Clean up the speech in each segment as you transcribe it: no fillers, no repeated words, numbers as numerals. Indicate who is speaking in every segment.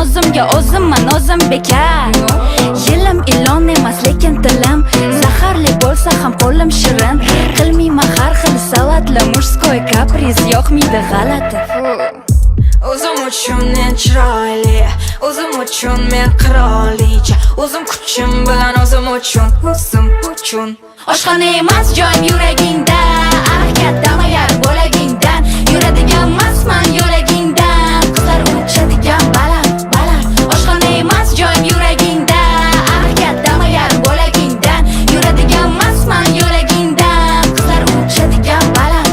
Speaker 1: o'zimga o'zimman, o'zim bekar. Yilim ilon emas lekin tilim zaharli bo'lsa ham qo'lim shirin. Qilmayman har xil salatli murskoy kapriz, yo'qmidi g'alati.
Speaker 2: O'zim uchun men chiroyli, o'zim uchun men qirolicha, o'zim kuchim bilan o'zim uchun.
Speaker 1: Oshxona emas joyim yuragingda, ah kattama yar bo'lagingdan. Yuradigan emasman yo'lagingdan, qizlar uchadigan baland. Oshxona emas joyim yuragingda, ah kattama yar bo'lagingdan. Yuradigan emasman yo'lagingdan, qizlar uchadigan baland.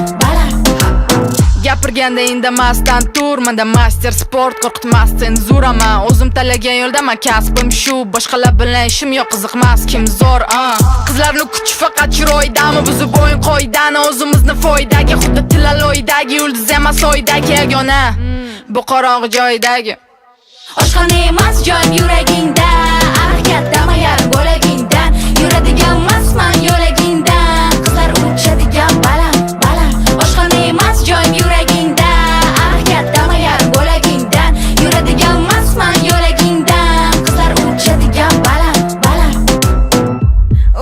Speaker 3: Gapirganda indamasdan tur, menda master sport, qo'rqitmasdan zuraman. O'zim tanlagan yo'ldaman, kasbim shu, boshqalar bilan ishim yo'q, qiziqmas kim zo'r. Qizlarning kuchi faqat chiroydami, buzib o'yin qoidani, o'zimizni foydaga, xuddi tilaloydagi yulduz emas oydagi yagona, bu qorong'i joydagi.
Speaker 1: Oshxona emas joyim yuragingda, ah kattama yar bo'lagingdan. Yuradigan emasman yo'lagingdan, qizlar uchadigan baland. Oshxona emas joyim yuragingda, ah kattama yar bo'lagingdan. Yuradigan emasman yo'lagingdan, qizlar uchadigan baland.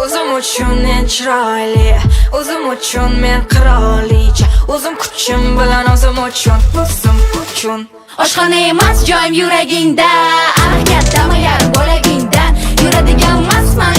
Speaker 2: O'zim uchun men chiroyli, o'zim uchun men qirolicha, o'zim kuchim bilan o'zim uchun.
Speaker 1: Oshxona emas joyim yuragingda, ah kattama yar bo'lagingdan. Yuradigan emasman